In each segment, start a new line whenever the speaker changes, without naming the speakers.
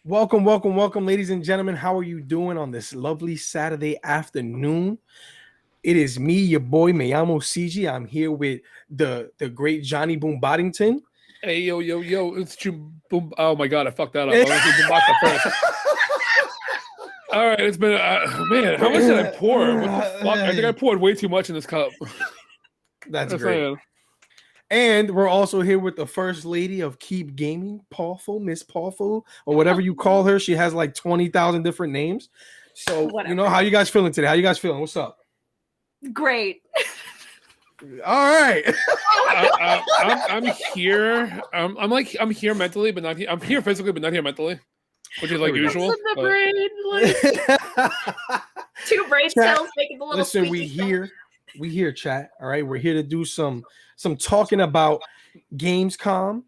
Welcome, welcome, welcome, ladies and gentlemen. How are you doing on this lovely Saturday afternoon? It is me, your boy, me llamo CG. I'm here with the great Johnny BoomBottington.
Hey, yo, it's you. Boom. Oh my God, I fucked that up. I want to do BoomBotz first. All right, it's been, man, how much did I pour? What the fuck? I think I poured way too much in this cup.
That's great. And we're also here with the first lady of Keep Gaming, Pawful, Miss Pawful, or whatever you call her. She has like 20,000 different names. So, whatever. How you guys feeling today? How you guys feeling? What's up?
Great.
All right.
I'm here. I'm here mentally, but not here. I'm here physically, but not here mentally, which is like usual.
Two brain cells making the little.
Listen, we here, chat. All right, we're here to do some talking about Gamescom.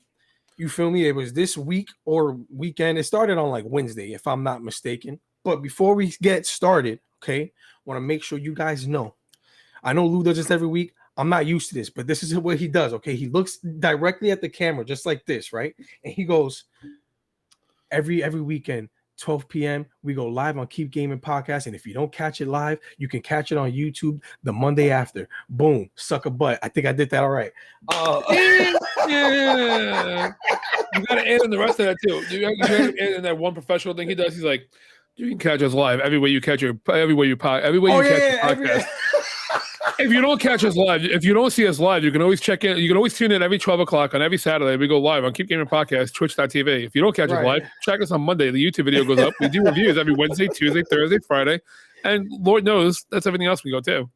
You feel me? It was this week or weekend. It started on like Wednesday, if I'm not mistaken. But before we get started, okay, want to make sure you guys know. I know Lou does this every week. I'm not used to this, but this is what he does. Okay, he looks directly at the camera, just like this, right? And he goes, every weekend, 12 p.m. we go live on Keep Gaming Podcast, and if you don't catch it live, you can catch it on YouTube the Monday after. Boom, suck a butt. I think I did that all right.
Yeah. You gotta add in the rest of that too. You gotta add in that one professional thing he does. He's like, you can catch us live every way you catch your podcast. If you don't catch us live, if you don't see us live, you can always check in. You can always tune in every 12 o'clock on every Saturday. We go live on Keep Gaming Podcast, twitch.tv. If you don't catch us live, check us on Monday. The YouTube video goes up. We do reviews every Wednesday, Tuesday, Thursday, Friday. And Lord knows, that's everything else we go too.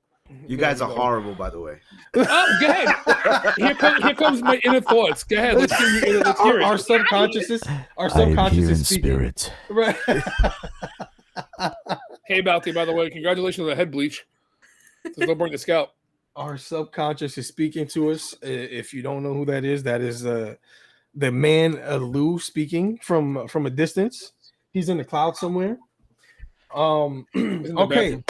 You guys are horrible, by the way.
Oh, go ahead. Here comes my inner thoughts. Go ahead. Let's hear it.
Our subconscious is speaking.
Spirit.
Right.
Hey, Balti, by the way, congratulations on the head bleach. Don't burn the scalp.
Our subconscious is speaking to us. If you don't know who that is the man Lou speaking from a distance. He's in the cloud somewhere. Okay.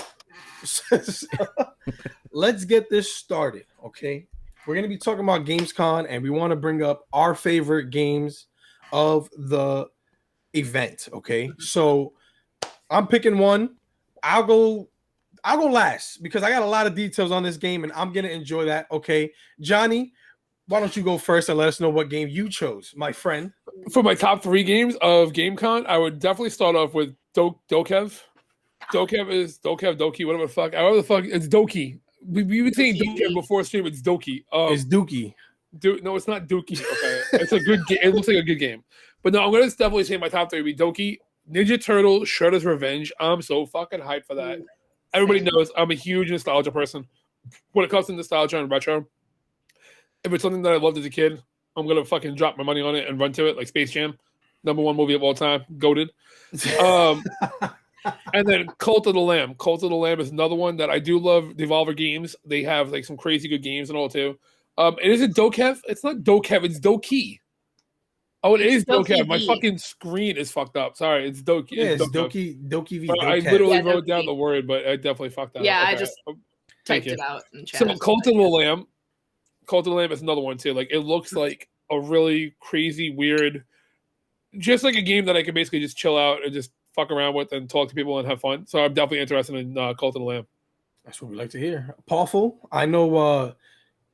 Let's get this started. Okay, we're gonna be talking about Gamescom, and we want to bring up our favorite games of the event. Okay, so I'm picking one. I'll go last because I got a lot of details on this game and I'm gonna enjoy that. Okay, Johnny, why don't you go first and let us know what game you chose, my friend?
For my top 3 games of GameCon, I would definitely start off with Dokev. Doki, whatever the fuck. However the fuck, it's Doki. We were saying Dokev before stream. It's Doki.
It's Dookie.
No, it's not Dookie. Okay, it's a good game. It looks like a good game. But no, I'm gonna definitely say my top 3 would be Doki, Ninja Turtle, Shredder's Revenge. I'm so fucking hyped for that. Everybody knows I'm a huge nostalgia person. When it comes to nostalgia and retro, if it's something that I loved as a kid, I'm gonna fucking drop my money on it and run to it, like Space Jam, #1 movie of all time, goated. And then Cult of the Lamb. Cult of the Lamb is another one that I do love. Devolver Games, they have like some crazy good games and all too. It isn't Dokev. It's not Dokev. It's Doki. Oh, it is Dokev. My fucking screen is fucked up. Sorry, it's Doki.
Yeah, it's Doki v.
I literally wrote down the word, but I definitely fucked that up.
Yeah, okay. I just typed it out in chat.
So Cult of the Lamb. Cult of the Lamb is another one too. Like, it looks like a really crazy, weird, just like a game that I can basically just chill out and just fuck around with and talk to people and have fun. So I'm definitely interested in Cult of the Lamb.
That's what we like to hear. Pawful, I know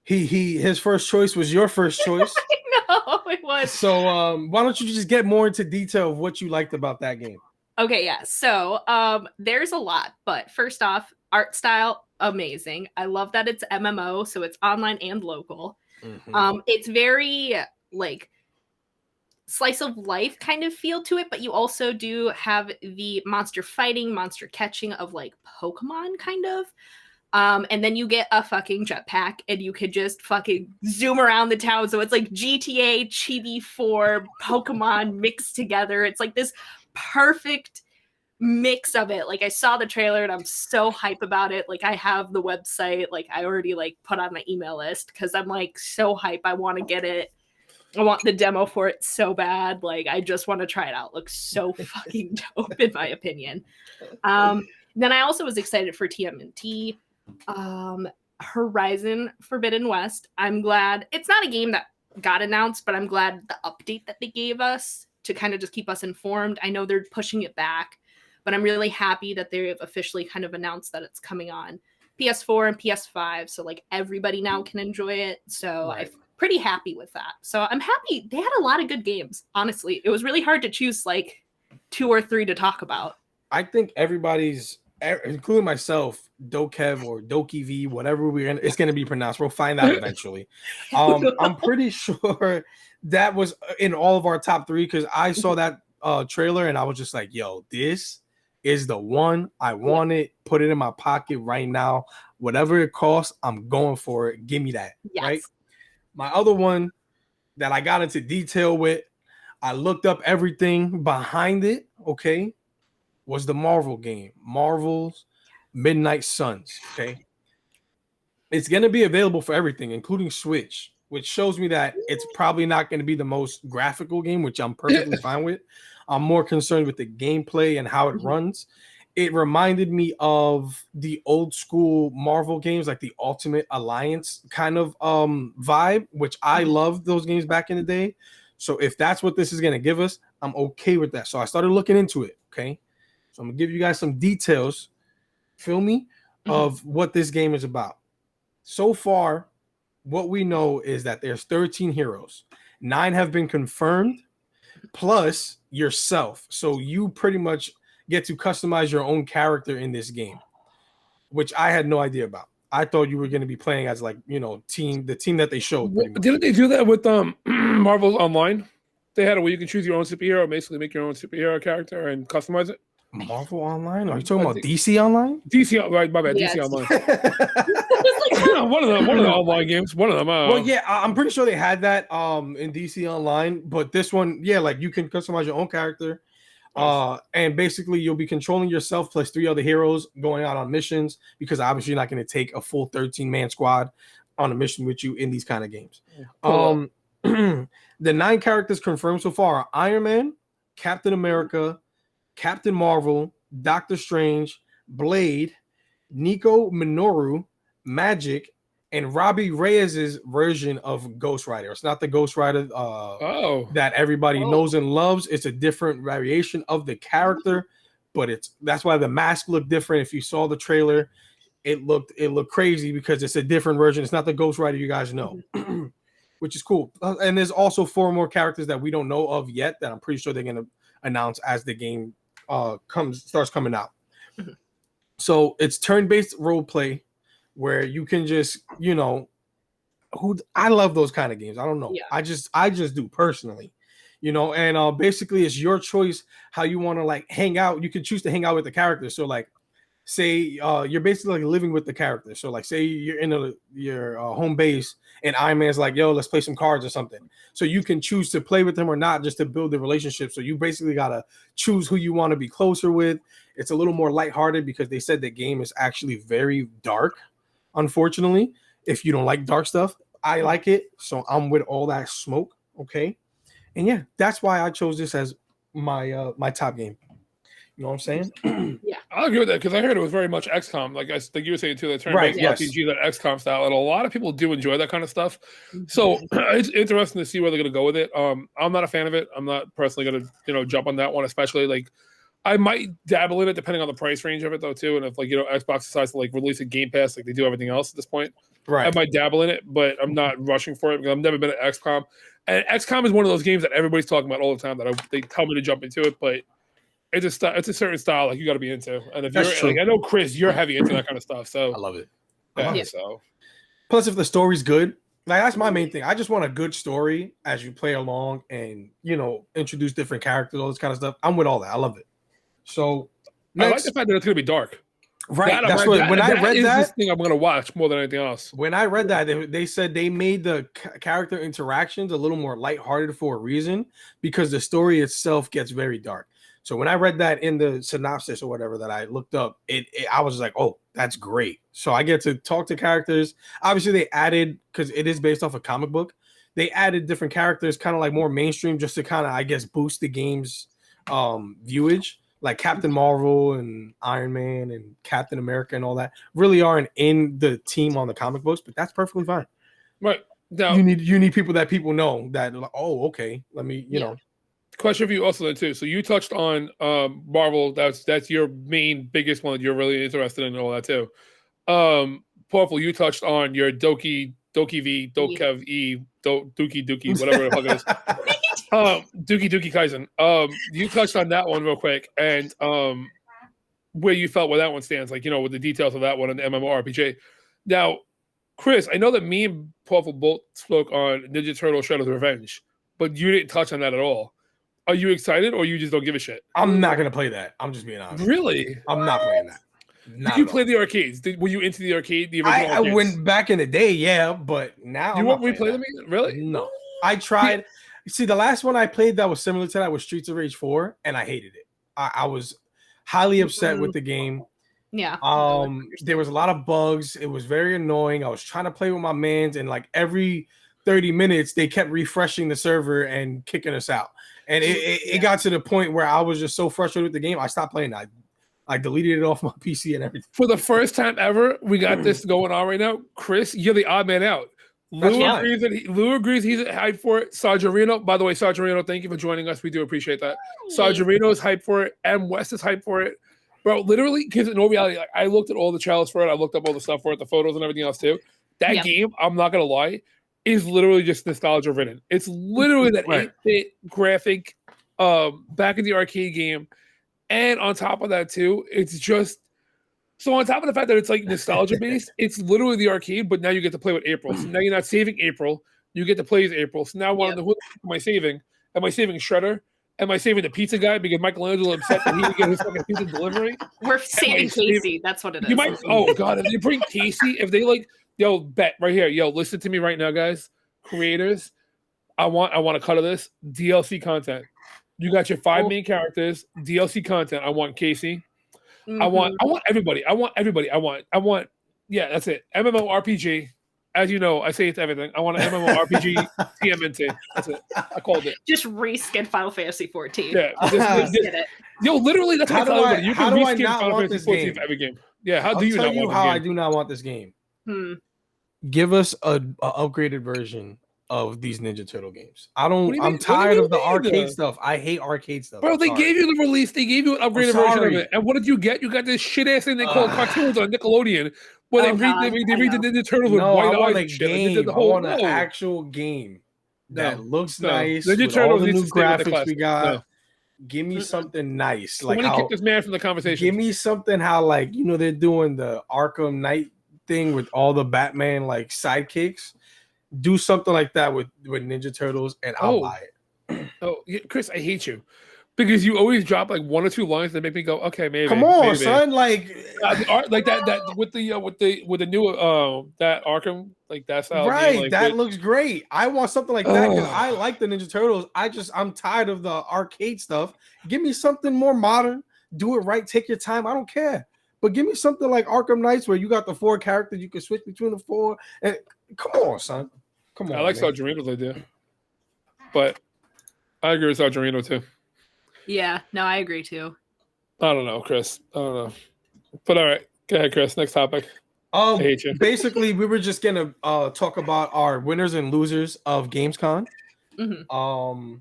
his first choice was your first choice.
I know, it was.
So why don't you just get more into detail of what you liked about that game?
Okay, yeah. So there's a lot, but first off, art style, amazing. I love that it's MMO, so it's online and local. Mm-hmm. It's very like slice of life kind of feel to it, but you also do have the monster fighting, monster catching of like Pokemon kind of. And then you get a fucking jetpack and you could just fucking zoom around the town. So it's like GTA, Chibi 4, Pokemon mixed together. It's like this perfect mix of it. Like, I saw the trailer and I'm so hype about it. Like, I have the website, like I already like put on my email list because I'm like so hype. I want to get it. I want the demo for it so bad. Like, I just want to try it out. It looks so fucking dope in my opinion. Then I also was excited for Tmnt. Horizon Forbidden West. I'm glad it's not a game that got announced, but I'm glad the update that they gave us to kind of just keep us informed. I know they're pushing it back, but I'm really happy that they've officially kind of announced that it's coming on PS4 and PS5. So like everybody now can enjoy it. So I'm pretty happy with that. So I'm happy. They had a lot of good games. Honestly, it was really hard to choose like 2 or 3 to talk about.
I think everybody's, including myself, Dokev or Doki V, whatever it's going to be pronounced. We'll find out eventually. I'm pretty sure that was in all of our top 3 because I saw that trailer and I was just like, yo, this is the one. I want it. Put it in my pocket right now. Whatever it costs, I'm going for it. Give me that.
Yes.
Right. My other one that I got into detail with, I looked up everything behind it. Okay. Was the Marvel game, Marvel's Midnight Suns. Okay. It's going to be available for everything, including Switch, which shows me that it's probably not going to be the most graphical game, which I'm perfectly fine with. I'm more concerned with the gameplay and how it runs. It reminded me of the old school Marvel games, like the Ultimate Alliance kind of vibe, which I loved those games back in the day. So if that's what this is going to give us, I'm okay with that. So I started looking into it. Okay. So I'm going to give you guys some details, feel me, of what this game is about. So far, what we know is that there's 13 heroes. 9 have been confirmed, plus yourself. So you pretty much get to customize your own character in this game, which I had no idea about. I thought you were going to be playing as like, you know, the team that they showed.
Didn't they do that with Marvel Online? They had a way you can choose your own superhero, basically make your own superhero character and customize it.
Marvel Online? Are you talking about DC Online?
DC, right? My bad.
Yes.
DC Online. one of the online games. One of them.
Well, yeah, I'm pretty sure they had that in DC Online, but this one, yeah, like you can customize your own character, and basically you'll be controlling yourself plus 3 other heroes going out on missions because obviously you're not going to take a full 13-man squad on a mission with you in these kind of games.
Cool.
The 9 characters confirmed so far are Iron Man, Captain America, Captain Marvel, Doctor Strange, Blade, Nico Minoru, Magic, and Robbie Reyes' version of Ghost Rider. It's not the Ghost Rider that everybody knows and loves. It's a different variation of the character, but that's why the mask looked different. If you saw the trailer, it looked crazy because it's a different version. It's not the Ghost Rider you guys know, which is cool. And there's also 4 more characters that we don't know of yet that I'm pretty sure they're going to announce as the game starts coming out. So it's turn-based role play where you can just, you know, I love those kind of games. I don't know. Yeah. I just do personally, you know, and basically it's your choice how you want to like hang out. You can choose to hang out with the character. So like say you're basically like living with the character. So like say you're in your home base and Iron Man's like, yo, let's play some cards or something. So you can choose to play with him or not just to build the relationship. So you basically got to choose who you want to be closer with. It's a little more lighthearted because they said the game is actually very dark, unfortunately. If you don't like dark stuff, I like it. So I'm with all that smoke. Okay. And yeah, that's why I chose this as my top game. You know what I'm saying?
Yeah,
I'll agree with that because I heard it was very much XCOM, like you were saying too, that turn-based RPG, that XCOM style, and a lot of people do enjoy that kind of stuff. So it's interesting to see where they're going to go with it. I'm not a fan of it. I'm not personally going to jump on that one, especially like I might dabble in it depending on the price range of it though too, and if like Xbox decides to like release a Game Pass like they do everything else at this point, right? I might dabble in it, but I'm not rushing for it because I've never been at XCOM, and XCOM is one of those games that everybody's talking about all the time that they tell me to jump into it, but it's a certain style like you got to be into, and if you're like I know Chris, you're heavy into that kind of stuff, so
I love it.
So
plus, if the story's good, like that's my main thing. I just want a good story as you play along, and introduce different characters, all this kind of stuff. I'm with all that. I love it. So
I like the fact that it's gonna be dark.
Right. That's what when I read that,
this thing I'm gonna watch more than anything else.
When I read that, they said they made the character interactions a little more lighthearted for a reason because the story itself gets very dark. So when I read that in the synopsis or whatever that I looked up, I was like, oh, that's great. So I get to talk to characters. Obviously, they added, because it is based off a comic book, they added different characters, kind of like more mainstream, just to kind of, I guess, boost the game's viewage. Like Captain Marvel and Iron Man and Captain America and all that really aren't in the team on the comic books, but that's perfectly fine.
Right. Now,
you need people that people know that like, oh, okay, let me, you know.
question for you also then too. So you touched on Marvel. That's your main biggest one that you're really interested in and all that too. Pawful, you touched on your Doki V, Dokev E, Dookie, whatever the fuck it is. Dookie Kaisen. You touched on that one real quick, and where you felt where that one stands, like, you know, with the details of that one and the MMORPG. Now, Chris, I know that me and Pawful both spoke on Ninja Turtle Shredder's Revenge, but you didn't touch on that at all. Are you excited, or you just don't give a shit?
I'm not gonna play that. I'm just being honest.
Really?
I'm not playing that.
Did you play the arcades? Were you into the arcade? The original
I went back in the day, yeah, but now
you won't replay them again? Really?
No. I tried. See, the last one I played that was similar to that was Streets of Rage 4, and I hated it. I was highly upset with the game.
Yeah.
There was a lot of bugs. It was very annoying. I was trying to play with my mans, and like every 30 minutes they kept refreshing the server and kicking us out. And it got to the point where I was just so frustrated with the game, I stopped playing. I deleted it off my PC and everything.
For the first time ever, we got this going on right now. Chris, you're the odd man out. Lou agrees he's hyped for it. Sargerino, by the way, Sargerino, thank you for joining us. We do appreciate that. Sargerino is hyped for it. M. West is hyped for it. Bro, literally, because in all reality, like, I looked at all the trailers for it. I looked up all the stuff for it, the photos and everything else too. That game, I'm not going to lie, is literally just nostalgia ridden. It's literally that 8-bit graphic back in the arcade game. And on top of that too, it's just so on top of the fact that it's like nostalgia based, it's literally the arcade, but now you get to play with April. So now you're not saving April, you get to play as April. So now I want to know, who am I saving? Am I saving Shredder? Am I saving the pizza guy because Michelangelo upset that he didn't get his fucking pizza delivery?
We're saving Casey. That's what it is.
You might. Oh god, if they bring Casey, if they like, yo, bet right here, yo, listen to me right now, guys, creators. I want a cut of this DLC content. You got your 5 main characters, DLC content. I want Casey.
Mm-hmm.
I want everybody. I want. Yeah, that's it. MMORPG. As you know, I say it's everything. I want an MMORPG Tmnt. That's it. I called it.
Just reskin Final Fantasy 14.
Yeah. Yo, literally, that's what I tell you. You can reskin Final Fantasy 14 for every game. Yeah. How do you not want this game?
I do not want this game. Give us an upgraded version of these Ninja Turtle games. I'm tired of the arcade stuff. I hate arcade stuff.
Bro, they gave you the release. They gave you an upgraded version of it. And what did you get? You got this shit ass thing they call cartoons on Nickelodeon where they read the Ninja Turtles with white eyes and shit.
Game. I want an actual game that looks nice. Ninja Turtles, all the new graphics we got. No. Give me something nice.
So like, I'm gonna kick this man from the conversation.
Give me something how, like, you know, they're doing the Arkham Knight thing with all the Batman like sidekicks. Do something like that with Ninja Turtles, and I'll buy it.
Yeah, Chris, I hate you because you always drop like 1 or 2 lines that make me go, okay, maybe.
Come on, son, like
that with the new that Arkham, like that style.
Right,
game, like,
that looks great. I want something like that because I like the Ninja Turtles. I'm tired of the arcade stuff. Give me something more modern. Do it right. Take your time. I don't care. But give me something like Arkham Knights where you got the 4 characters. You can switch between the 4. And come on, son. Come on.
I like Sargerino's idea. But I agree with Sargerino too.
Yeah, no, I agree too.
I don't know, Chris. I don't know. But all right. Go ahead, Chris. Next topic. I hate you.
Basically, we were just gonna talk about our winners and losers of Gamescom.
Mm-hmm.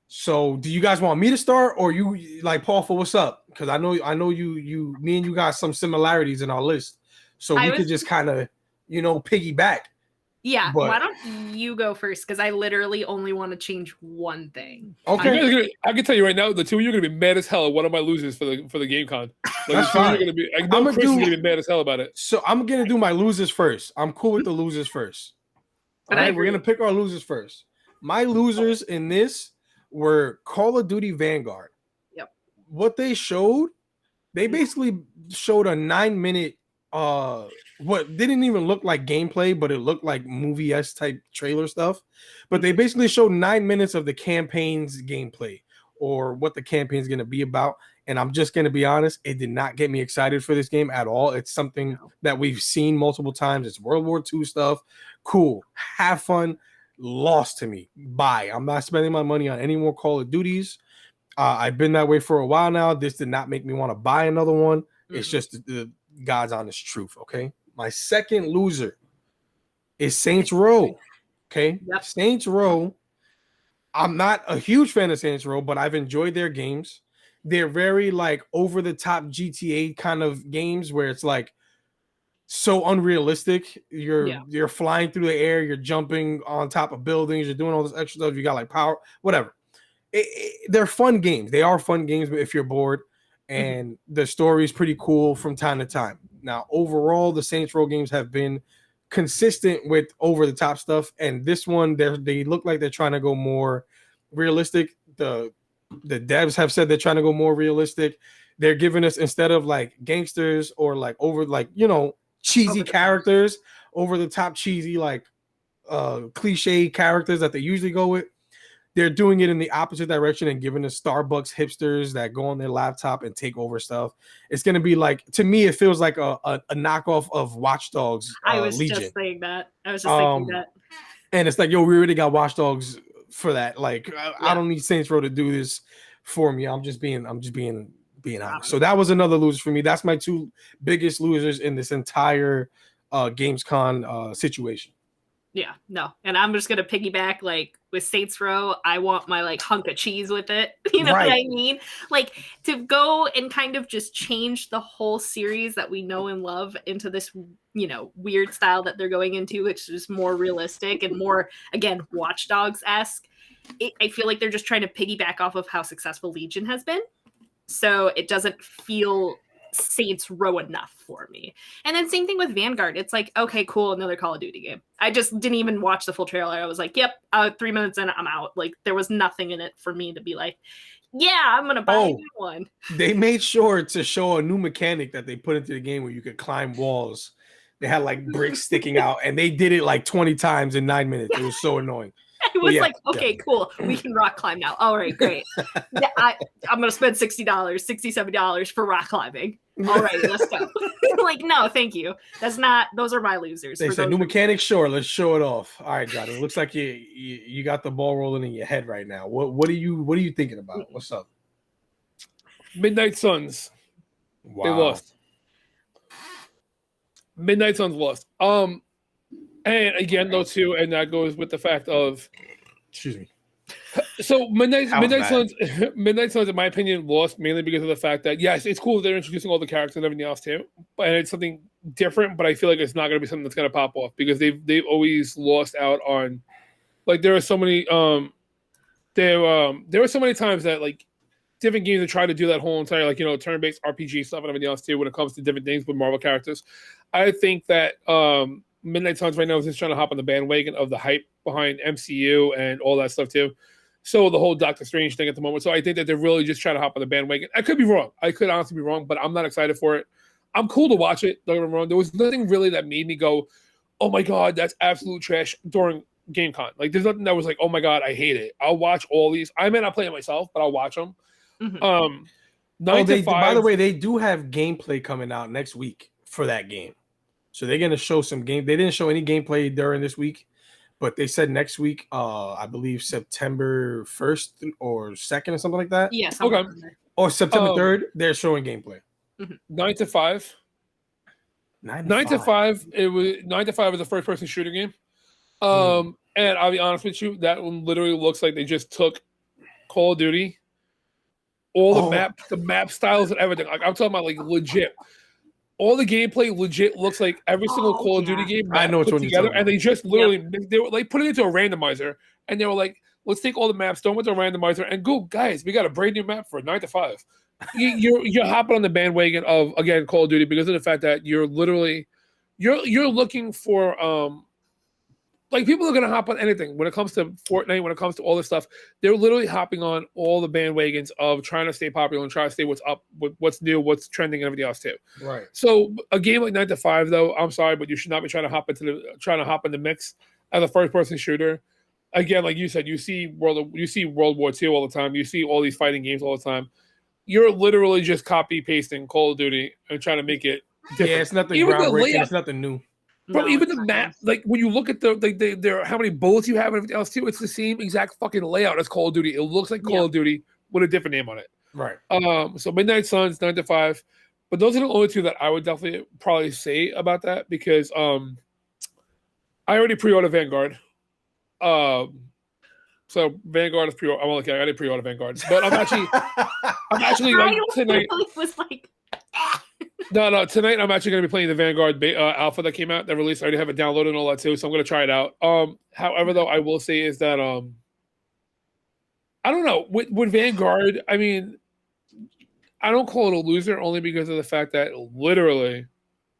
So do you guys want me to start or you like Pawful? What's up? Because I know you me and you got some similarities in our list. So we could just kind of, you know, piggyback.
Yeah, why don't you go first? Because I literally only want to change one thing.
Okay,
I can tell you right now, the two of you are gonna be mad as hell at one of my losers for the GameCon. Like,
that's fine.
Chris is gonna be mad as hell about it.
So I'm gonna do my losers first. I'm cool with the losers first. All right, we're gonna pick our losers first. My losers in this were Call of Duty Vanguard.
Yep.
What they showed, they basically showed a 9-minute what didn't even look like gameplay, but it looked like movie-esque type trailer stuff. But they basically showed 9 minutes of the campaign's gameplay or what the campaign's going to be about. And I'm just going to be honest, it did not get me excited for this game at all. It's something that we've seen multiple times. It's World War II stuff. Cool. Have fun. Lost to me. Bye. I'm not spending my money on any more Call of Duties. I've been that way for a while now. This did not make me want to buy another one. It's just the God's honest truth, okay? My second loser is Saints Row, okay?
Yep.
Saints Row, I'm not a huge fan of Saints Row, but I've enjoyed their games. They're very like over the top GTA kind of games where it's like so unrealistic. You're flying through the air, you're jumping on top of buildings, you're doing all this extra stuff. You got like power, whatever. They're fun games. They are fun games, but if you're bored, and the story is pretty cool from time to time. Now, overall, the Saints Row games have been consistent with over the top stuff, and this one, they look like they're trying to go more realistic. The devs have said they're trying to go more realistic. They're giving us, instead of like gangsters or like over like cheesy characters, over the top cheesy like cliche characters that they usually go with. They're doing it in the opposite direction and giving us Starbucks hipsters that go on their laptop and take over stuff. It's going to be like, to me, it feels like a knockoff of Watch Dogs.
I was
Legion.
just saying that. I was just thinking that.
And it's like, yo, we already got Watch Dogs for that. Like, I don't need Saints Row to do this for me. I'm just being honest. So that was another loser for me. That's my two biggest losers in this entire Gamescom situation.
Yeah, no. And I'm just gonna piggyback, like with Saints Row, I want my like hunk of cheese with it. You know what I mean? Like to go and kind of just change the whole series that we know and love into this, weird style that they're going into, which is more realistic and more, again, Watch Dogs-esque. I feel like they're just trying to piggyback off of how successful Legion has been. So it doesn't feel Saints Row enough for me. And then same thing with Vanguard. It's like, okay, cool, another Call of Duty game. I just didn't even watch the full trailer. I was like, yep, 3 minutes in, I'm out. Like there was nothing in it for me to be like, yeah, I'm gonna buy a new one.
They made sure to show a new mechanic that they put into the game where you could climb walls. They had like bricks sticking out, and they did it like 20 times in 9 minutes. It was so annoying.
It was like, okay, cool. We can rock climb now. All right, great. I'm going to spend $60, $67 for rock climbing. All right, let's go. Like, no, thank you. Those are my losers.
They said new mechanic, sure, let's show it off. All right, Johnny. It looks like you got the ball rolling in your head right now. What are you thinking about? What's up?
Midnight Suns.
Wow.
They lost. Midnight Suns lost. And again, though, too, and that goes with the fact of,
excuse me.
So Midnight Suns, in my opinion, lost mainly because of the fact that yes, it's cool that they're introducing all the characters and everything else too, and it's something different. But I feel like it's not going to be something that's going to pop off because they've always lost out on, like there are so many there were so many times that like different games that try to do that whole entire like turn-based RPG stuff and everything else too when it comes to different things with Marvel characters. I think that Midnight Suns right now is just trying to hop on the bandwagon of the hype behind MCU and all that stuff too. So the whole Doctor Strange thing at the moment. So I think that they're really just trying to hop on the bandwagon. I could be wrong. I could honestly be wrong, but I'm not excited for it. I'm cool to watch it. Don't get me wrong. There was nothing really that made me go, oh my God, that's absolute trash during Gamescom. Like there's nothing that was like, oh my God, I hate it. I'll watch all these. I may not play it myself, but I'll watch them. Mm-hmm.
By the way, they do have gameplay coming out next week for that game. So they're going to show some game. They didn't show any gameplay during this week, but they said next week, I believe September 1st or 2nd or something like that.
Yes.
Okay.
Or September 3rd, they're showing gameplay.
9 to 5. 9 to 5. It was 9 to 5 was a first-person shooter game. And I'll be honest with you, that one literally looks like they just took Call of Duty, all the map styles and everything. Like I'm talking about like legit. All the gameplay legit looks like every single Call of Duty game.
I know which one
together, and they just literally they were like put it into a randomizer, and they were like, "Let's take all the maps, throw them into a randomizer, and go, guys. We got a brand new map for 9 to 5." You're hopping on the bandwagon of again Call of Duty because of the fact that you're literally you're looking for like people are gonna hop on anything when it comes to Fortnite, when it comes to all this stuff. They're literally hopping on all the bandwagons of trying to stay popular and trying to stay what's up, what's new, what's trending, and everything else too.
Right.
So a game like 9 to 5, though, I'm sorry, but you should not be trying to hop in the mix as a first-person shooter. Again, like you said, you see World War II all the time. You see all these fighting games all the time. You're literally just copy pasting Call of Duty and trying to make it different.
Yeah, it's nothing groundbreaking. It's nothing new.
Bro, even the map, like when you look at the how many bullets you have and everything else too, it's the same exact fucking layout as Call of Duty. It looks like Call of Duty with a different name on it.
Right.
So Midnight Suns, 9 to 5. But those are the only two that I would definitely probably say about that because I already pre-ordered Vanguard. So Vanguard is pre-order. I'm okay. I didn't pre-order Vanguard, but I'm actually like tonight.
Was like,
No. Tonight I'm actually going to be playing the Vanguard alpha that came out that released. I already have it downloaded and all that too, so I'm going to try it out. However, though, I will say is that I don't know with Vanguard. I mean, I don't call it a loser only because of the fact that literally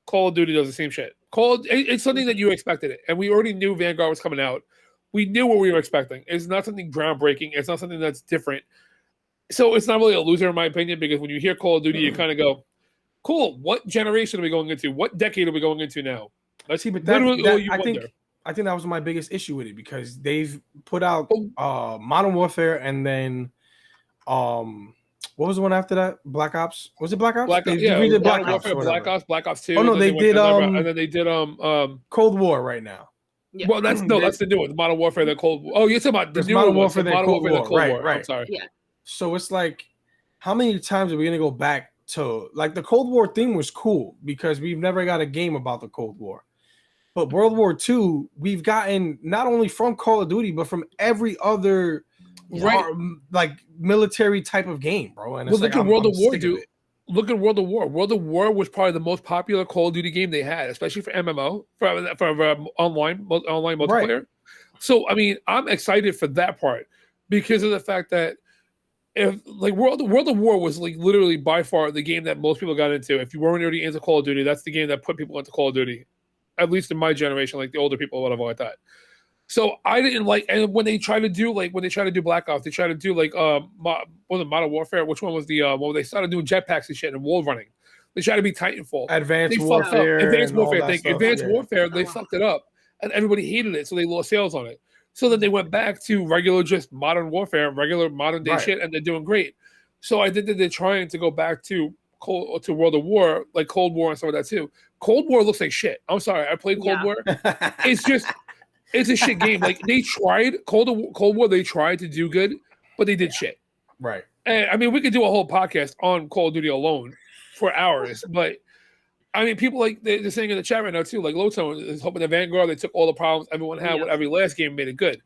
Call of Duty does the same shit. It's something that you expected it, and we already knew Vanguard was coming out. We knew what we were expecting. It's not something groundbreaking. It's not something that's different. So it's not really a loser in my opinion, because when you hear Call of Duty, you kind of go, cool, what generation are we going into? What decade are we going into now?
Let's see, but I think that was my biggest issue with it, because they've put out Modern Warfare, and then what was the one after that? Black Ops? Was it Black Ops?
Black Ops 2.
Oh no, they did
and then they did
Cold War right now.
yeah.
Well, that's the new one. Modern Warfare, the Cold War. Oh, you're talking about the new
Modern
one.
Warfare,
Modern Warfare, the Cold War.
Right.
I'm sorry.
Yeah.
So it's like, how many times are we gonna go back to, like, the Cold War thing was cool because we've never got a game about the Cold War. But World War II, we've gotten not only from Call of Duty, but from every other like military type of game, bro. And it's
look at World of War, dude. Look at World of War. World of War was probably the most popular Call of Duty game they had, especially for MMO, for online multiplayer. Right. So, I mean, I'm excited for that part because of the fact that if like World of War was like literally by far the game that most people got into. If you weren't already into Call of Duty, that's the game that put people into Call of Duty, at least in my generation, like the older people or whatever like that. So I didn't like, and when they try to do Black Ops, they try to do like was it Modern Warfare? Which one was the one where they started doing jetpacks and shit and wall running? They try to be Titanfall.
Advanced Warfare.
Advanced Warfare. They fucked it up, and everybody hated it, so they lost sales on it. So then they went back to regular, just Modern Warfare, regular modern day shit, and they're doing great. So I think that they're trying to go back to World of War, like Cold War and some of that too. Cold War looks like shit. I'm sorry, I played Cold War. It's a shit game. Like they tried Cold War, they tried to do good, but they did shit.
Right.
And I mean, we could do a whole podcast on Call of Duty alone for hours, but I mean, people like they're saying in the chat right now too, like Lowtone is hoping that Vanguard, they took all the problems everyone had with every last game and made it good.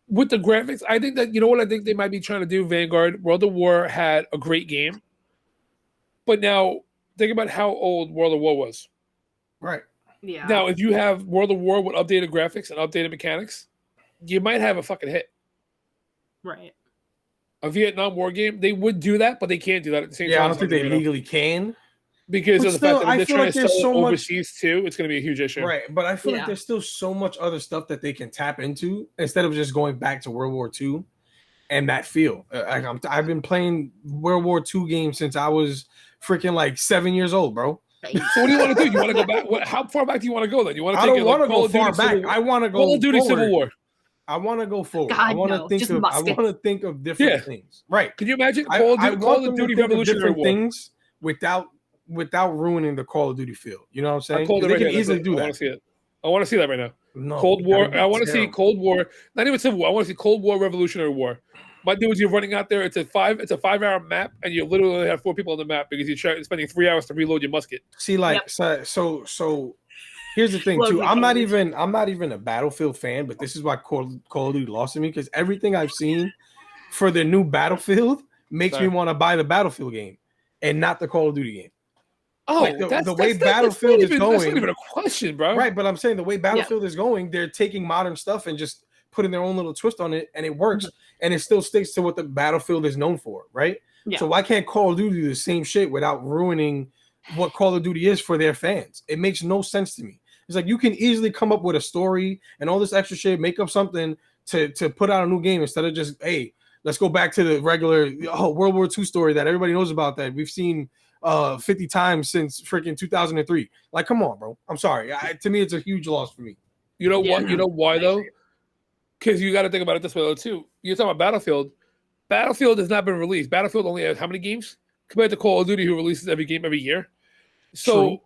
With the graphics, I think that, you know what I think they might be trying to do, Vanguard, World of War had a great game, but now think about how old World of War was.
Right.
Yeah.
Now, if you have World of War with updated graphics and updated mechanics, you might have a fucking hit.
Right.
A Vietnam War game, they would do that, but they can't do that at the same time.
Yeah, I don't think they legally can.
Because of the fact that if they're trying to sell it overseas
much,
too, it's going to be a huge issue.
Right, but I feel like there's still so much other stuff that they can tap into instead of just going back to World War II and that feel. I've been playing World War II games since I was freaking like 7 years old, bro.
So what do you want to do? You want to go back? How far back do you want to go then? You want to
take I don't want to go far back. I want to go
Call of Duty
forward.
Civil War.
I want to go forward. I want to think of different things. Right.
Can you imagine Call of Duty Revolutionary War
things without ruining the Call of Duty feel? You know what I'm saying?
They can easily do that. I want to see it. I want to see that right now. No, Cold War. I want to see Cold War. Not even Civil War. I want to see Cold War Revolutionary War. My dude, you're running out there. It's a 5-hour map, and you literally only have 4 people on the map because you're spending 3 hours to reload your musket.
See, like, so here's the thing too. I'm not even a Battlefield fan, but this is why Call of Duty lost to me, because everything I've seen for the new Battlefield makes me want to buy the Battlefield game and not the Call of Duty game.
Oh,
like the way Battlefield is going,
that's not even a question, bro.
Right, but I'm saying the way Battlefield is going, they're taking modern stuff and just putting their own little twist on it, and it works, and it still sticks to what the Battlefield is known for, right? Yeah. So why can't Call of Duty do the same shit without ruining what Call of Duty is for their fans? It makes no sense to me. It's like you can easily come up with a story and all this extra shit, make up something to put out a new game instead of just, hey, let's go back to the regular World War II story that everybody knows about that we've seen 50 times since freaking 2003. Like, come on, bro. I'm sorry. To me, it's a huge loss for me.
You know what? You know why though? Because you got to think about it this way though too. You're talking about Battlefield. Battlefield has not been released. Battlefield only has how many games compared to Call of Duty, who releases every game every year? So True.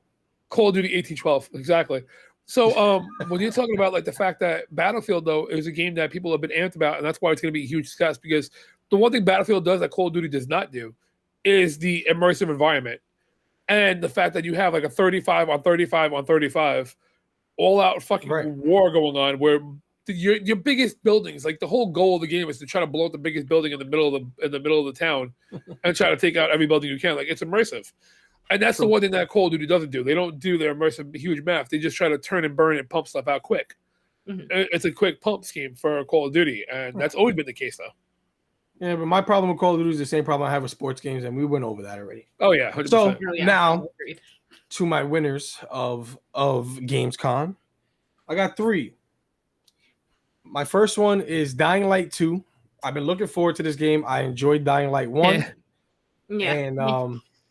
Call of Duty 1812, exactly. So when you're talking about like the fact that Battlefield though is a game that people have been amped about, and that's why it's going to be a huge success, because the one thing Battlefield does that Call of Duty does not do is the immersive environment, and the fact that you have like a 35 on 35 on 35 all out fucking war going on where your biggest buildings. Like the whole goal of the game is to try to blow up the biggest building in the middle of the town, and try to take out every building you can. Like it's immersive, and that's the one thing that Call of Duty doesn't do. They don't do their immersive huge maps. They just try to turn and burn and pump stuff out quick. Mm-hmm. It's a quick pump scheme for Call of Duty, and that's always been the case though.
Yeah, but my problem with Call of Duty is the same problem I have with sports games, and we went over that already.
Oh yeah, 100%.
So now to my winners of Gamescom, I got 3. My first one is Dying Light 2. I've been looking forward to this game. I enjoyed Dying Light 1.
Yeah.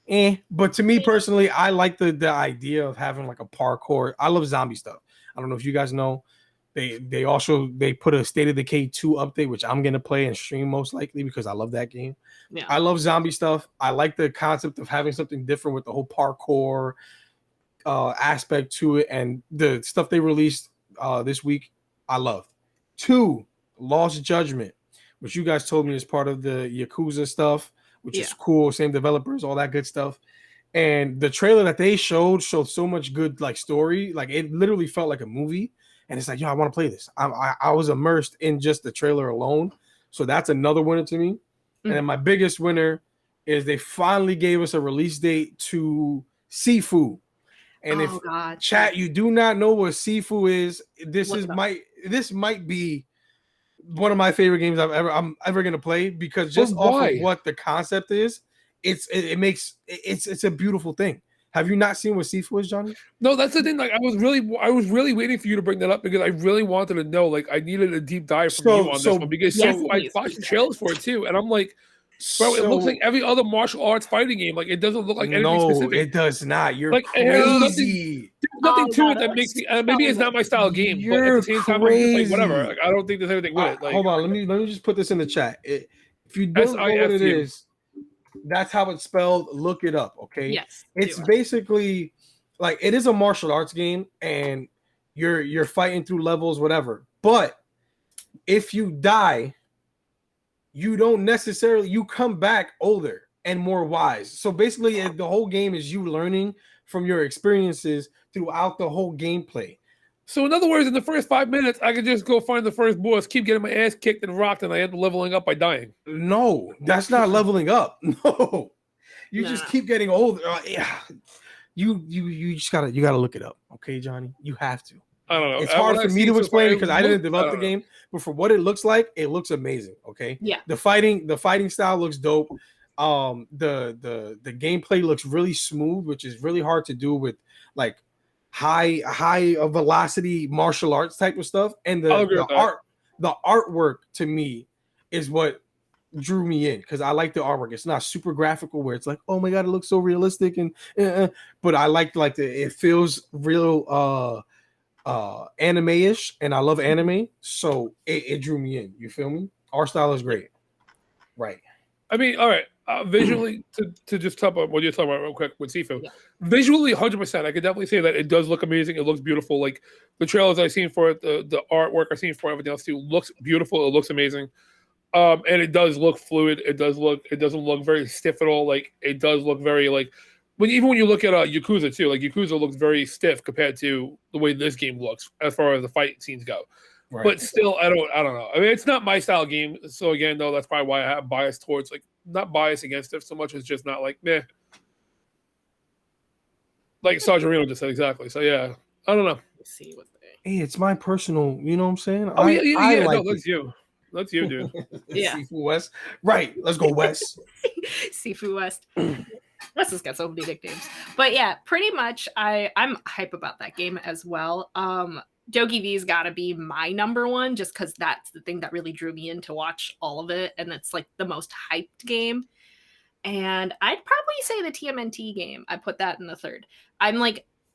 And but to me personally, I like the idea of having like a parkour. I love zombie stuff. I don't know if you guys know. They put a State of Decay 2 update, which I'm gonna play and stream most likely because I love that game. Yeah. I love zombie stuff. I like the concept of having something different with the whole parkour aspect to it, and the stuff they released this week, I love. 2, Lost Judgment, which you guys told me is part of the Yakuza stuff, which is cool. Same developers, all that good stuff. And the trailer that they showed so much good like story, like it literally felt like a movie. And it's like, yo, I want to play this. I was immersed in just the trailer alone. So that's another winner to me. Mm-hmm. And then my biggest winner is they finally gave us a release date to Sifu. And chat, you do not know what Sifu is, this might be one of my favorite games I'm ever gonna play, because just off of what the concept is, it's a beautiful thing. Have you not seen what Sifu is, Johnny?
No, that's the thing. Like I was really waiting for you to bring that up because I really wanted to know. Like I needed a deep dive from you on this one because I watched the trailers for it too, and I'm like, bro, it looks like every other martial arts fighting game. Like it doesn't look like anything specific.
No, it does not. You're
like
crazy.
There's nothing to it that makes me. Maybe it's not my style of game, but at the same time, I'm just like whatever. Like I don't think there's anything with it. Like,
hold on, let me just put this in the chat. If you don't know what it is. That's how it's spelled. Look it up, okay?
Yes.
It's basically like it is a martial arts game, and you're fighting through levels, whatever. But if you die, you don't necessarily you come back older and more wise. So basically, the whole game is you learning from your experiences throughout the whole gameplay.
So in other words, in the first 5 minutes, I could just go find the first boss, keep getting my ass kicked and rocked, and I end up leveling up by dying.
No, that's not leveling up. No, you just keep getting older. You just gotta look it up, okay, Johnny? You have to.
I don't know.
It's hard for me to explain because I didn't develop the game, but for what it looks like, it looks amazing. Okay.
Yeah.
The fighting style looks dope. The gameplay looks really smooth, which is really hard to do with like high velocity martial arts type of stuff, and the artwork to me is what drew me in because I like the artwork. It's not super graphical where it's like, oh my god, it looks so realistic, and but I like it feels real anime-ish, and I love anime, so it drew me in. You feel me? Art style is great, right?
I mean, all right. Visually, to just talk about what you're talking about real quick with Sifu, visually 100%. I could definitely say that it does look amazing. It looks beautiful. Like the trailers I've seen for it, the artwork I've seen for everything else too looks beautiful. It looks amazing, and it does look fluid. It doesn't look very stiff at all. Like it does look very like even when you look at Yakuza too. Like Yakuza looks very stiff compared to the way this game looks as far as the fight scenes go. Right. But still, I don't know. I mean, it's not my style game. So again, though, that's probably why I have bias towards not bias against it so much as just not like meh. Like Sergeant Reno just said exactly. So yeah, I don't know.
Let's see what
hey, it's my personal. You know what I'm saying?
Oh yeah. Like no, that's you. That's you, dude.
Yeah.
Sifu West. Right. Let's go West.
Sifu West. West has got so many nicknames. But yeah, pretty much I'm hype about that game as well. Doki V's got to be my number one just because that's the thing that really drew me in to watch all of it. And it's like the most hyped game. And I'd probably say the TMNT game. I put that in the third. I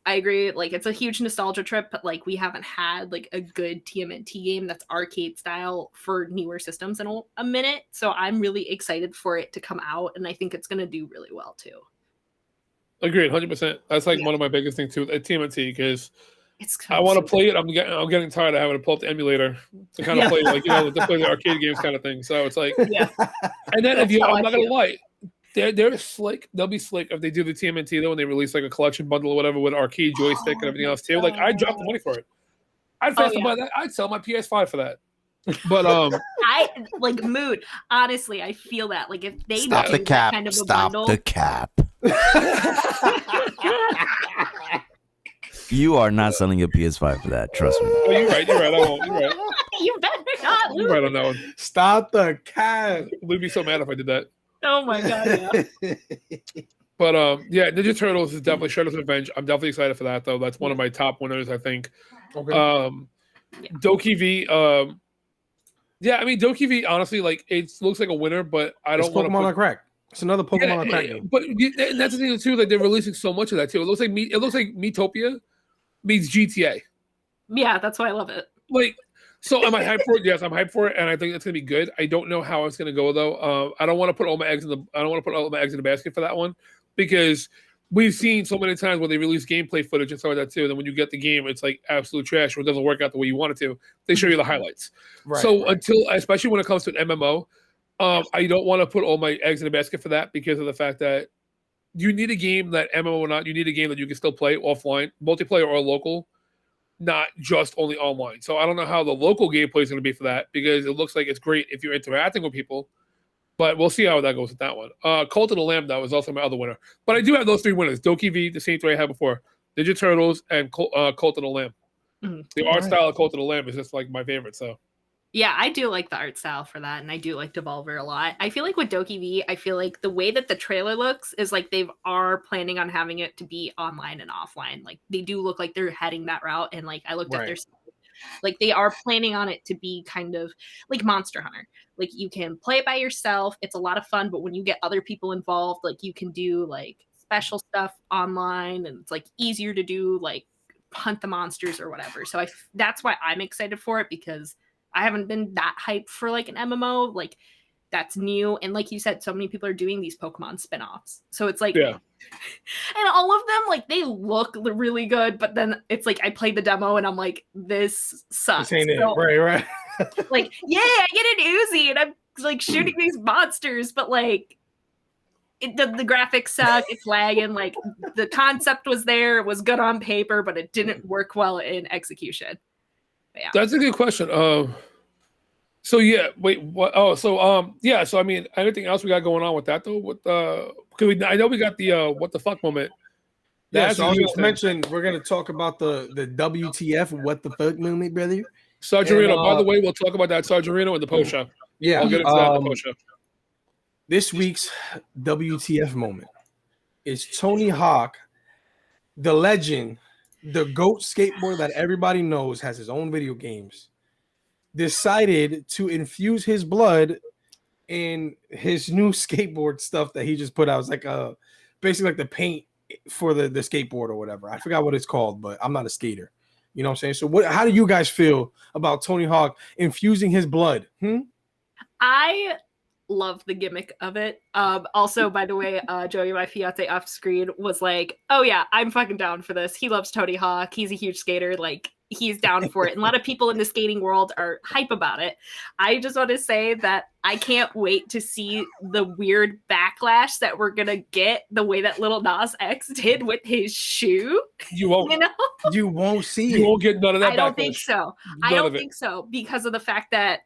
agree. Like it's a huge nostalgia trip, but like we haven't had like a good TMNT game that's arcade style for newer systems in a minute. So I'm really excited for it to come out. And I think it's going to do really well too.
Agreed. 100%. That's like one of my biggest things too at TMNT because I want to play it. I'm getting tired of having to pull up the emulator to kind of play to play the arcade games kind of thing. So it's like, and then I'm not gonna lie, they're slick. They'll be slick if they do the TMNT though when they release like a collection bundle or whatever with arcade joystick and everything else too. Like I dropped the money for it. I'd buy that. I'd sell my PS5 for that. But
I like Mood. Honestly, I feel that like if they
Stop
do
the cap.
that kind of a
Stop
bundle,
the cap. You are not selling your PS5 for that. Trust me.
Oh, you're right. I won't. You're right.
you better not.
You're right on that one.
Stop the cap.
We'd be so mad if I did that.
Oh my god. Yeah.
But yeah, Ninja Turtles is definitely Shredder's Revenge. I'm definitely excited for that though. That's one of my top winners, I think.
Okay.
Doki V. Yeah, I mean Doki V. Honestly, like it looks like a winner, but I don't want to.
Pokemon on crack. It's another Pokemon on crack game.
But and that's the thing too. Like they're releasing so much of that too. It looks like Miitopia meets GTA.
Yeah, that's why I love it.
Like, so am I hyped for it? Yes, I'm hyped for it, and I think it's gonna be good. I don't know how it's gonna go though. I don't want to put all my eggs in the basket for that one because we've seen so many times when they release gameplay footage and stuff like that too. Then when you get the game, it's like absolute trash or it doesn't work out the way you want it to. They show you the highlights. Right, until, especially when it comes to an MMO, I don't want to put all my eggs in the basket for that because of the fact that you need a game that MMO or not, you need a game that you can still play offline, multiplayer or local, not just only online. So I don't know how the local gameplay is going to be for that because it looks like it's great if you're interacting with people, but we'll see how that goes with that one. Cult of the Lamb, that was also my other winner. But I do have those three winners, Doki V, the same three I had before, Ninja Turtles, and Cult of the Lamb. Mm-hmm. The art style of Cult of the Lamb is just like my favorite, so.
Yeah, I do like the art style for that, and I do like Devolver a lot. I feel like with Doki V, I feel like the way that the trailer looks is like they are planning on having it to be online and offline. Like they do look like they're heading that route, and like I looked at their, like they are planning on it to be kind of like Monster Hunter. Like you can play it by yourself, it's a lot of fun, but when you get other people involved, like you can do like special stuff online, and it's like easier to do, like hunt the monsters or whatever. So that's why I'm excited for it because I haven't been that hyped for like an MMO, like that's new. And like you said, so many people are doing these Pokemon spinoffs. So it's like, and all of them, like they look really good, but then it's like, I played the demo and I'm like, this sucks.
This ain't it. Right.
Like, yeah, I get an Uzi and I'm like shooting these monsters, but like the graphics suck, it's lagging. Like the concept was there, it was good on paper, but it didn't work well in execution. Yeah.
That's a good question. So yeah, wait, what? Oh, so yeah. So I mean, anything else we got going on with that though? With I know we got the what the fuck moment.
Yeah, so I was just mentioned we're gonna talk about the WTF what the fuck moment, brother.
Sargerino. By the way, we'll talk about that Sargerino in the post show.
Yeah,
I'll get into that in the post show.
This week's WTF moment is Tony Hawk, the legend. The GOAT skateboarder that everybody knows has his own video games, decided to infuse his blood in his new skateboard stuff that he just put out. It's like basically like the paint for the skateboard or whatever. I forgot what it's called, but I'm not a skater. You know what I'm saying? So how do you guys feel about Tony Hawk infusing his blood?
I love the gimmick of it. Also, by the way, Joey, my fiance off screen, was like, oh yeah, I'm fucking down for this. He loves Tony Hawk. He's a huge skater. Like, he's down for it. And a lot of people in the skating world are hype about it. I just want to say that I can't wait to see the weird backlash that we're going to get the way that Lil Nas X did with his shoe.
You won't.
You know?
You won't see it.
You won't get none of that.
I don't think so. I don't think so because of the fact that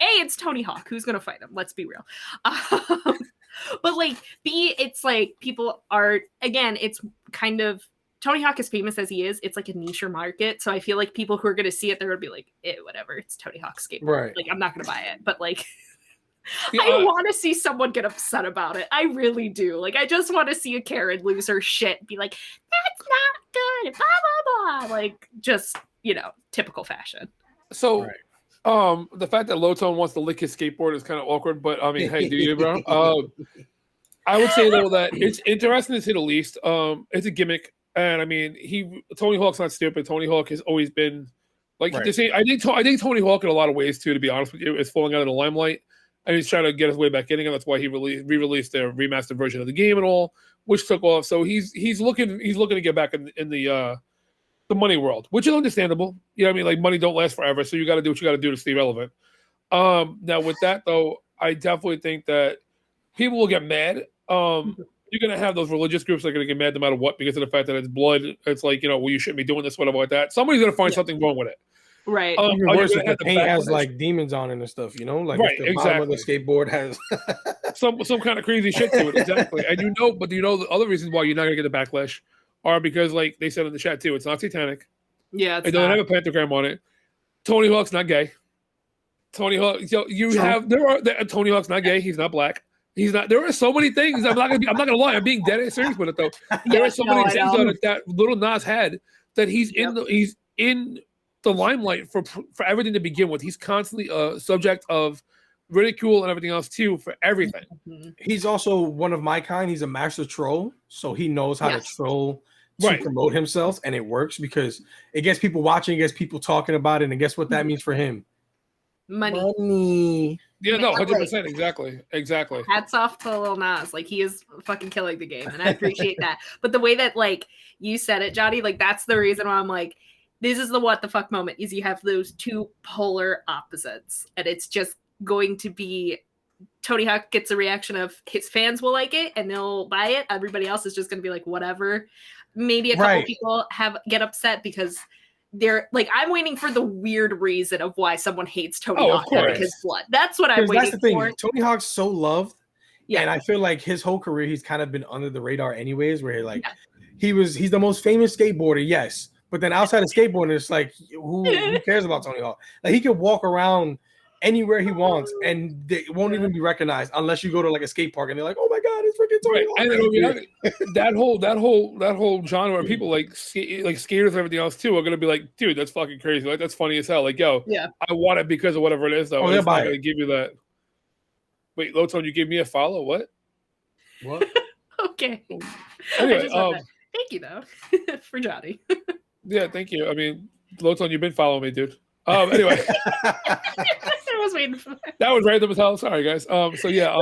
it's Tony Hawk. Who's going to fight him? Let's be real. But like, it's like people are, again, it's kind of, Tony Hawk, as famous as he is, it's like a niche market. So I feel like people who are going to see it, they're going to be like, whatever, it's Tony Hawk skateboard.
Right.
Like, I'm not going to buy it. But like, I want to see someone get upset about it. I really do. Like, I just want to see a Karen lose her shit and be like, that's not good, blah, blah, blah. Like, just, typical fashion.
So, the fact that Lotone wants to lick his skateboard is kind of awkward, but I mean, hey, do you, bro? I would say, though, that it's interesting to say the least. It's a gimmick. And I mean, Tony Hawk's not stupid. Tony Hawk has always been like the same. I think Tony Hawk in a lot of ways too, to be honest with you, is falling out of the limelight, and he's trying to get his way back in again. That's why he re-released their remastered version of the game and all, which took off. So he's looking to get back in the money world, which is understandable. You know what I mean? Like, money don't last forever, so you got to do what you got to do to stay relevant. Now with that though, I definitely think that people will get mad. you're gonna have those religious groups that are gonna get mad no matter what because of the fact that it's blood. It's like, well, you shouldn't be doing this, whatever like that. Somebody's gonna find something wrong with it.
Right.
Even worse if the paint has like demons on it and stuff, like
right,
if the bottom of the skateboard has
some kind of crazy shit to it, exactly. And but the other reasons why you're not gonna get the backlash are because, like they said in the chat too, it's not satanic.
Yeah,
it doesn't have a pentagram on it. Tony Hawk's not gay. Tony Hawk, Tony Hawk's not gay. He's not black. He's not. There are so many things. I'm not gonna lie. I'm being dead serious with it though. There are so many things that little Nas had that he's in the limelight for everything to begin with. He's constantly a subject of ridicule and everything else too for everything.
He's also one of my kind. He's a master troll, so he knows how to troll to promote himself, and it works because it gets people watching, it gets people talking about it, and guess what that means for him? Money.
Yeah, no, 100%, exactly.
Hats off to Lil Nas, like he is fucking killing the game, and I appreciate that. But the way that like you said it, Johnny, like that's the reason why I'm like, this is the what the fuck moment. Is you have those two polar opposites, and it's just going to be Tony Hawk gets a reaction of his fans will like it and they'll buy it. Everybody else is just going to be like whatever. Maybe a couple people get upset because they're like, I'm waiting for the weird reason of why someone hates Tony Hawk like his blood. That's what I'm waiting for.
Tony Hawk's so loved, and I feel like his whole career he's kind of been under the radar anyways. Where he's the most famous skateboarder, yes, but then outside of skateboarding, it's like who cares about Tony Hawk? Like he could walk around anywhere he wants, and they won't even be recognized unless you go to like a skate park and they're like, "Oh my god, it's freaking Tony Hawk!"
And that whole genre of people like skaters and everything else too are gonna be like, "Dude, that's fucking crazy! Like that's funny as hell!" Like, yo, I want it because of whatever it is, though. It's not gonna give you that. Wait, Loton, you gave me a follow? What?
Okay.
Anyway,
thank you though for Johnny.
Yeah, thank you. I mean, Loton, you've been following me, dude. Anyway.
I was waiting for that.
That was random as hell. Sorry, guys. So yeah,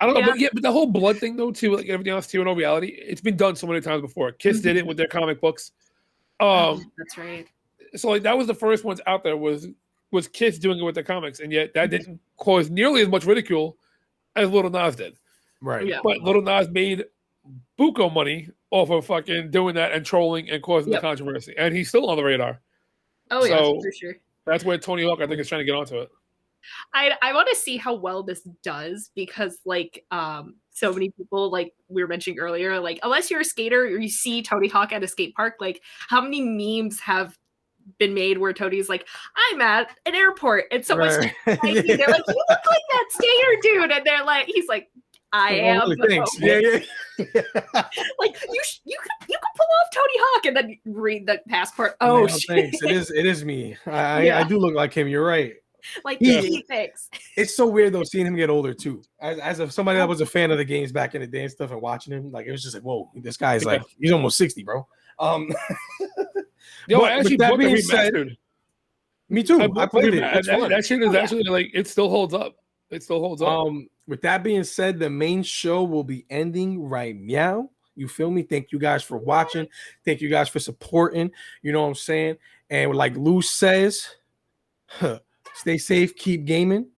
I don't know, but the whole blood thing though, too, like everything else too, in all reality, it's been done so many times before. Kiss did it with their comic books.
That's right.
So like that was the first ones out there was Kiss doing it with their comics, and yet that didn't cause nearly as much ridicule as Little Nas did.
Right.
Yeah.
But Little Nas made buco money off of fucking doing that and trolling and causing the controversy, and he's still on the radar.
Oh yeah, for sure.
That's where Tony Hawk, I think, is trying to get onto it.
I want to see how well this does because, like, so many people, like we were mentioning earlier, like, unless you're a skater or you see Tony Hawk at a skate park, like, how many memes have been made where Tony's like, I'm at an airport and someone's they're like, you look like that skater dude, and they're like, he's like, I am.
Yeah.
Like you can pull off Tony Hawk and then read the passport. Oh,
thanks. It is me. I do look like him. You're right.
Like he thinks.
It's so weird though seeing him get older too. As of somebody that was a fan of the games back in the day and stuff, and watching him, like it was just like, whoa, this guy's like he's almost 60, bro.
Yo, I actually bought the remastered.
Me too. I played it.
That shit is actually like it still holds up. It still holds up.
With that being said, the main show will be ending right now. You feel me? Thank you guys for watching. Thank you guys for supporting. You know what I'm saying? And like Lou says, stay safe, keep gaming.